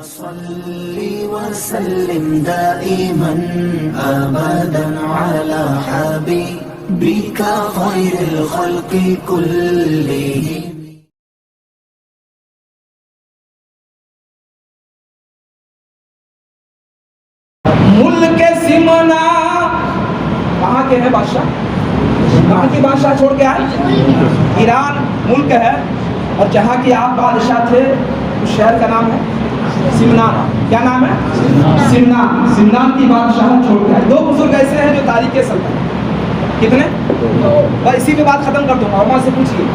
صل وسلم دائما أبدا على حبيبك خير الخلق كلهم. ملک سمنا کہاں کے ہیں بادشاہ؟ کہاں کی بادشاہ چھوڑ کے آئے؟ ایران ملک ہے، اور جہاں کی آپ بادشاہ تھے اس شہر کا نام ہے سمنان. کیا نام ہے؟ سمنان. سمنان کی بادشاہ چھوڑ کے آئے. دو بزرگ ایسے ہیں جو تاریخ سلطنت. کتنے؟ بس اسی پہ بات ختم کر دوں گا. وہاں سے پوچھیے.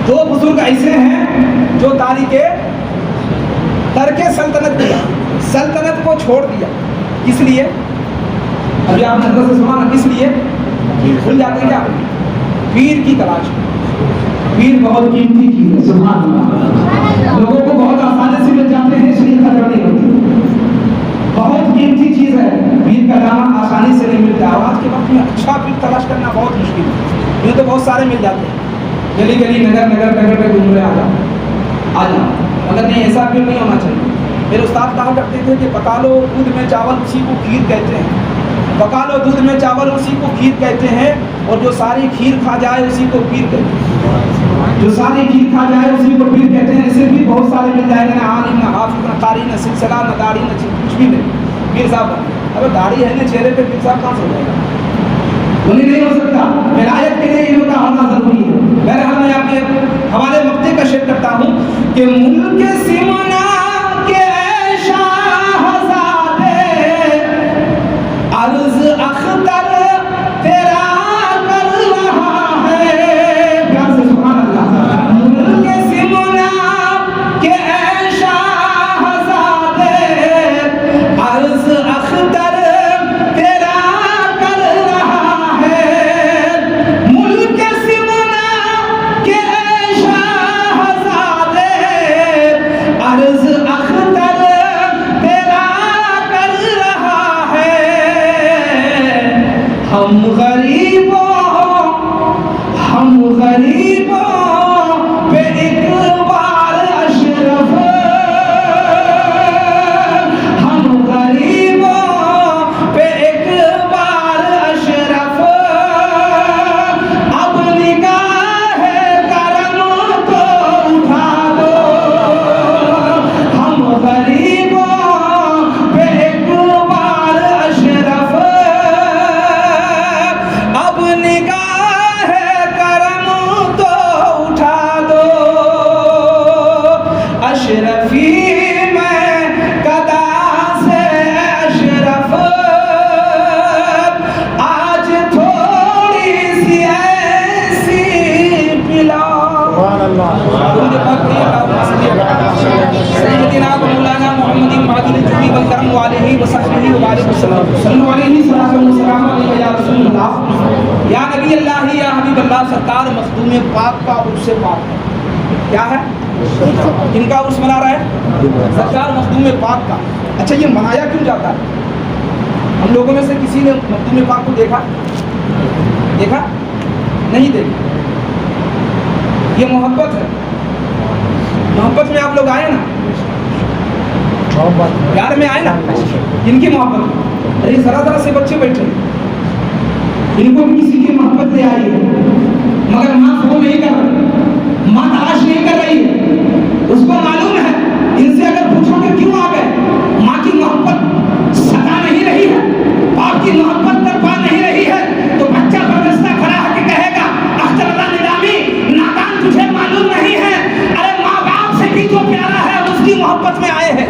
دو بزرگ ایسے ہیں جو تاریخ ترک سلطنت کیا، سلطنت کو چھوڑ دیا. کس لیے؟ ابھی آپ نے حضرت سے سنا نا، کس لیے؟ بھول جاتے ہیں کیا؟ پیر کی تلاش. پیر بہت قیمتی چیز ہے. سبحان اللہ. لوگوں کو بہت آسانی سے مل جاتے ہیں، اس لیے قدر نہیں ہوتی. بہت قیمتی چیز ہے. پیر کا نام آسانی سے نہیں ملتا. اور آج کے وقت میں اچھا پیر تلاش کرنا بہت مشکل ہے. یہ تو بہت سارے مل جاتے ہیں، گلی گلی نگر نگر ڈگر پہ گھوم رہے آ جاؤ. مگر نہیں، ایسا پیر نہیں ہونا چاہیے. میرے استاد کہا کرتے تھے کہ پکا لو دودھ میں چاول اسی کو کھیر کہتے ہیں. پکا لو دودھ میں چاول اسی کو کھیر کہتے ہیں، اور جو ساری کھیر کھا جائے اسی کو پیر کہتے ہیں. جو ساری کھیر کھا جائے اسی کو پیر کہتے ہیں. ایسے بھی بہت سارے مل جائیں گے، نہ عالم نہ حافظ نہ قاری نہ سلسلہ نہ داڑھی نہ کچھ بھی نہیں. پیر صاحب اگر داڑھی ہے نا چہرے پہ، پیر صاحب کہاں سے ہو جائے گا؟ وہی نہیں ہو سکتا. ولایت کے لیے علم کا ہونا ضروری ہے. بہرحال میں آپ کے حوالے مقطع کا شیئر کرتا ہوں کہ ملک سمنا عرض اختر تیرا کر رہا ہے. پیار سے سبحان اللہ. ملک سمنا کے اے شاہزادے عرض اختر تیرا کر رہا ہے. ملک سمنا کے اے شاہزادے عرض اختر تیرا کر رہا ہے. ہم غریبوں پہ ایک بار اشرف، ہم غریبوں پہ ایک بار اشرف. اب نگاہ کرم تو اٹھا دو. ہم غریبوں پہ ایک بار اشرف، اب نگاہ کرم تو اٹھا دو. اشرفی میں قدا سے اشرف، آج تھوڑی سی ایسی پلا. سیدنا مولانا محمد معدل جوی والکرم والہ وصحبہ وبارک وسلم. صلو علیہ وسلم علیہ یا رسول اللہ یا نبی اللہ یا حبیب اللہ. سرکار مخدوم پاک کا عرس پاک ہے. کیا ہے؟ کن کا عرس منا رہا ہے؟ سرکار مخدوم پاک کا. اچھا یہ منایا کیوں جاتا ہے؟ ہم لوگوں میں سے کسی نے مخدوم پاک کو دیکھا نہیں دیکھا. یہ محبت ہے. محبت میں آپ لوگ آئے نا، پیار میں آئے نا. ان کی محبت، ارے ذرا ذرا سے بچے بیٹھے، ان کو بھی کسی کی محبت لے آئی ہے، مگر ماں فون نہیں کر رہی، ماں تلاش نہیں کر رہی ہے. اس کو معلوم ہے. ان سے اگر پوچھو کہ کیوں آ گئے، ماں کی محبت ستا نہیں رہی ہے، باپ کی محبت تڑپا نہیں رہی ہے، تو بچہ برجستہ کھڑا ہے کہ کہے گا اختر اللہ ندامی نادان تجھے معلوم نہیں ہے. ارے ماں باپ سے بھی جو پیارا ہے اس کی محبت میں آئے ہیں.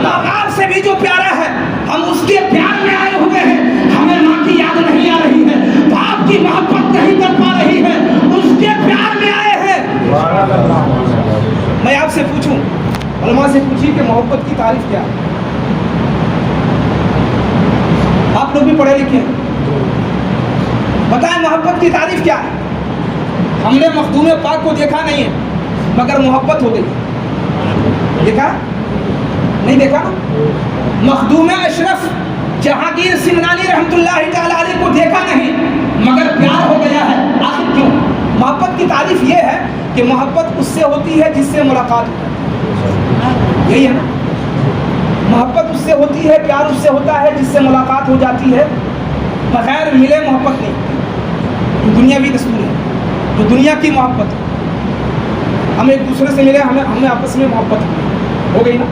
ماں باپ سے بھی جو پیارا ہے ہم اس کے پیار میں آئے ہوئے ہیں. ہمیں ماں کی یاد نہیں آ رہی ہے، باپ کی محبت نہیں کر پا رہی ہے، اس کے پیار میں آئے ہیں. میں آپ سے پوچھوں، علماء سے پوچھیے کہ محبت کی تعریف کیا ہے؟ آپ لوگ بھی پڑھے لکھے ہیں، بتائیں محبت کی تعریف کیا ہے؟ ہم نے مخدوم پاک کو دیکھا نہیں ہے، مگر محبت ہو گئی. دیکھا نہیں؟ دیکھا نا. مخدوم اشرف جہانگیر سمنانی رحمۃ اللہ تعالی علیہ کو دیکھا نہیں، مگر پیار ہو گیا ہے. آخر کیوں؟ محبت کی تعریف یہ ہے کہ محبت اس سے ہوتی ہے جس سے ملاقات ہوتی ہے. یہی ہے نا. محبت اس سے ہوتی ہے, پیار اس سے ہوتا ہے جس سے ملاقات ہو جاتی ہے, بغیر ملے محبت نہیں. یہ دنیاوی دستور ہے, جو دنیا کی محبت ہے. ہم ایک دوسرے سے ملے, ہمیں آپس میں محبت ہو گئی نا.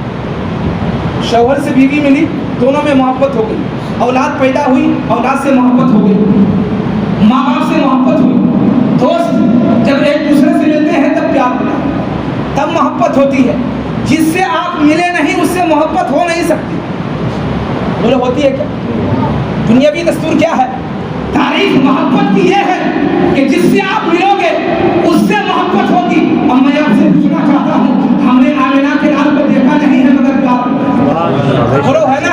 شوہر سے بیوی ملی, دونوں میں محبت ہو گئی. اولاد پیدا ہوئی, اولاد سے محبت ہو گئی. ماں باپ سے محبت ہوئی. دوست جب ایک دوسرے سے ملتے ہیں تب پیار ہوتا ہے, تب محبت ہوتی ہے. جس سے آپ ملے نہیں اس سے محبت ہو نہیں سکتی. بولے ہوتی ہے کیا؟ دنیاوی دستور کیا ہے؟ تاریخ محبت کی یہ ہے کہ جس سے آپ ملو گے اس سے محبت ہوگی. اب میں آپ سے پوچھنا چاہتا ہوں, ہم نے آمینہ کے لال کو دیکھا نہیں ہے مگر پیار بولو ہے نا.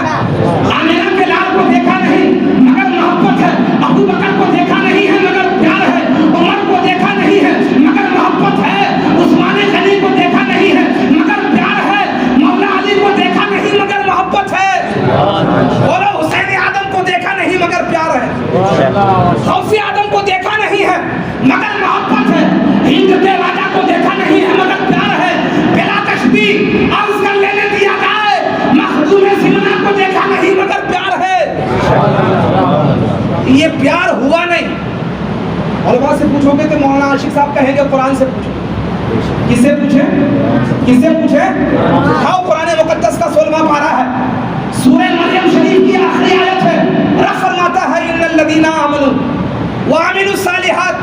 آمینہ کے لال کو دیکھا نہیں مگر محبت ہے. ابو بکر کو دیکھا نہیں ہے مگر پیار ہے. عمر کو دیکھا نہیں ہے مگر محبت ہے. عثمان غنی کو دیکھا نہیں ہے مگر پیار ہے. مولا علی کو دیکھا نہیں مگر محبت ہے. بولو حسین آدم کو دیکھا نہیں مگر پیار ہے. غوث اعظم کو دیکھا نہیں ہے مگر محبت ہے. ہند کے راجا کو دیکھا نہیں ہے مگر پیار ہے. بلا تشبیہ عرض کر لینے دیا جائے, مخدوم سمنا کو دیکھا نہیں مگر پیار ہے. یہ پیار ہوا نہیں. علماء سے پوچھو گے تو مولانا عاشق صاحب کہیں گے قرآن سے پوچھو. کس سے پوچھیں؟ کس سے پوچھیں؟ اٹھاؤ قرآن مقدس کا 16واں پارہ ہے, سورہ مریم شریف کی آخری آیت ہے. رب فرماتا ہے ان الذین آمنوا وعملوا الصالحات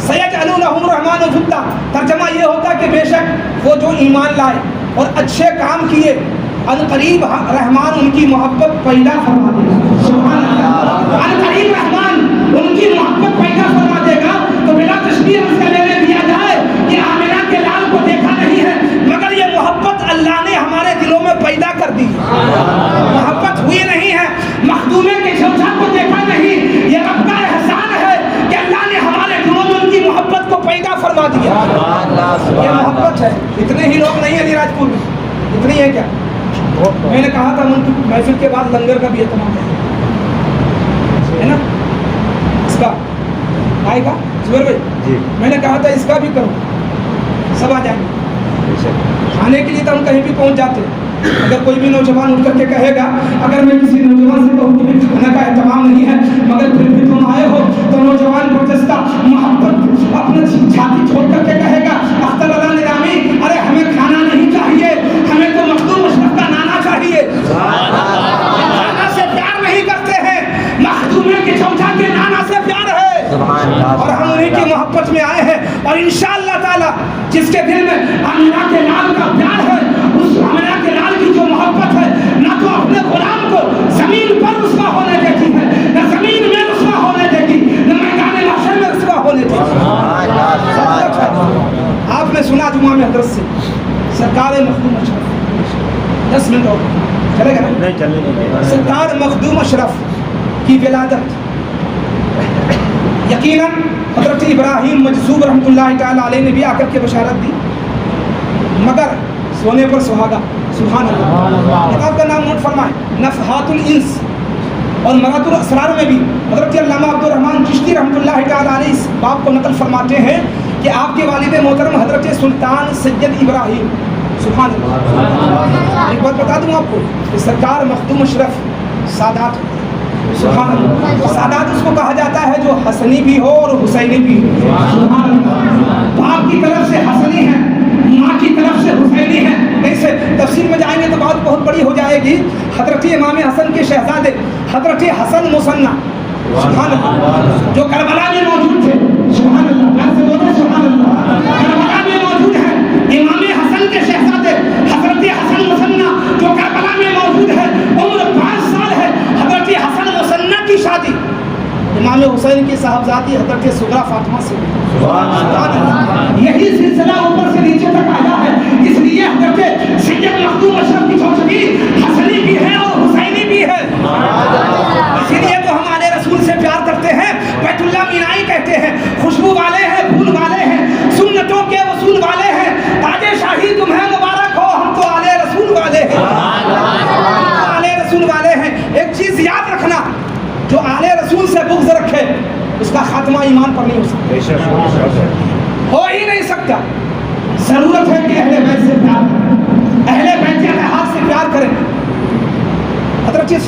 سیجعل لهم الرحمن ودا. ترجمہ یہ ہوتا ہے کہ بے شک وہ جو ایمان لائے اور اچھے کام کیے, عنقریب رحمان ان کی محبت پیدا فرما دے گا. سبحان اللہ. عنقریب رحمان ان کی محبت پیدا فرما دے گا. تو بلا تشبیہ اس کا لینے دیا جائے کہ آمینہ کے لال کو دیکھا نہیں ہے مگر یہ محبت اللہ نے ہمارے دلوں میں پیدا کر دی. محبت ہوئی نہیں ہے. مخدومے کے شمشاد کو دیکھا نہیں, یہ رب کا احسان ہے کہ اللہ نے ہمارے دلوں میں ان کی محبت کو پیدا فرما دیا. یہ محبت ہے. اتنے ہی لوگ نہیں ہیں علی راج پور میں, اتنی ہے کیا؟ میں نے کہا تھا محفل کے بعد لنگر کا بھی اہتمام ہے نا. اس کا آئے گا زبیر بھائی, میں نے کہا تھا اس کا بھی کرو, سب آ جائیں گے. کھانے کے لیے تو ہم کہیں بھی پہنچ جاتے ہیں. اگر کوئی بھی نوجوان اٹھ کر کے کہے گا, اگر میں کسی نوجوان سے کہوں کہ کھانا کا اہتمام نہیں ہے مگر پھر بھی تم آئے ہو, تو نوجوان گلدستہ محبت اپنے چھاتی چھوڑ کر کے کہے گا اختر اللہ نظامی, ارے ہمیں کھانا نہیں چاہیے, ہمیں تو مخدوم اشرف کا نانا چاہیے. نانا سے پیار نہیں کرتے ہیں, مخدومے کے چمچا کے نانا سے پیار ہے. اور ہم انہیں کی محبت میں آئے ہیں. اور انشاءاللہ تعالی جس کے دل میں آمینہ کے لال کا پیار ہے, اس آمینہ کے لال کی جو محبت ہے, نہ تو اپنے غلام کو زمین پر رسوا ہونے دیتی ہے, نہ زمین میں رسوا ہونے دیتی, نہ میدان محشر میں رسوا ہونے دیتی. آپ نے سنا جمعہ میں حضرت سے سرکار مخدوم اشرف, 10 منٹ اور چلے گا نا, سرکار مخدوم اشرف کی ولادت یقیناً حضرت ابراہیم مجذوب رحمۃ اللہ تعالیٰ علیہ نے بھی آ کر کے بشارت دی, مگر سونے پر سہاگا. سبحان اللہ. کتاب کا نام نوٹ فرمائیں, نفحات الانس اور مرات الاسرار میں بھی حضرت علامہ عبد الرحمن چشتی رحمۃ اللہ تعالیٰ علیہ اس باب کو نقل فرماتے ہیں کہ آپ کے والد محترم حضرت سلطان سید ابراہیم, سبحان اللہ. ایک بات بتا دوں آپ کو کہ سرکار مخدوم اشرف سادات, سبحان اللہ, سادات اس کو کہا جاتا ہے جو حسنی بھی ہو اور حسینی بھی ہو. سبحان اللہ. باپ کی طرف سے حسنی ہے, ماں کی طرف سے حسینی ہے. ایسے تفسیر میں جائیں گے تو بات بہت بڑی ہو جائے گی. حضرت امام حسن کے شہزادے حضرت حسن مصنع, سبحان اللہ, جو کربلا میں موجود تھے. سبحان اللہ. سبحان اللہ. کربلا میں موجود ہیں امام حسن کے شہزادے حضرت حسن مصنع جو کربلا میں موجود ہے. عمر 5 سال ہے. حضرت حسن مصنع کی شادی امام حسین کی صاحبزادی حضرت صغرا فاطمہ سے. سبحان اللہ. یہی سلسلہ اوپر سے نیچے تک آیا ہے. اس لیے حضرت سید مخدوم اشرف کی چوچگی حسنی بھی ہے اور حسینی بھی ہے. اسی لیے تو ہم آل رسول سے پیار کرتے ہیں. بیت اللہ مینائی کہتے ہیں, خوشبو والے ہیں, پھول والے ہیں, سنتوں کے وصول والے ہیں. تاج شاہی تمہیں مبارک ہو, ہم تو آل رسول والے ہیں. آل رسول والے ہیں. ایک چیز یاد رکھنا, جو آل رسول سے بغض رکھے اس کا خاتمہ ایمان پر نہیں ہو سکتا, ہو ہی نہیں سکتا. ضرورت ہے کہ اہل بیت سے پیار کریں, اہل بیت کے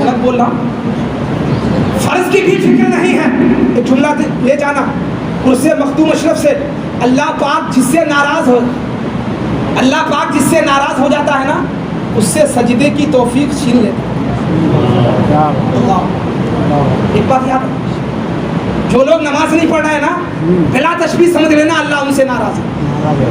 غلط بول رہا فرض کی بھی فکر نہیں ہے. ایک جملہ لے جانا اس سے مخدوم اشرف سے, اللہ پاک جس سے ناراض ہو, اللہ پاک جس سے ناراض ہو جاتا ہے نا اس سے سجدے کی توفیق چھین لیتا. اللہ ایک بات یاد رکھو, جو لوگ نماز نہیں پڑھ رہے ہیں نا بلا تشبیہ سمجھ لینا اللہ ان سے ناراض ہے.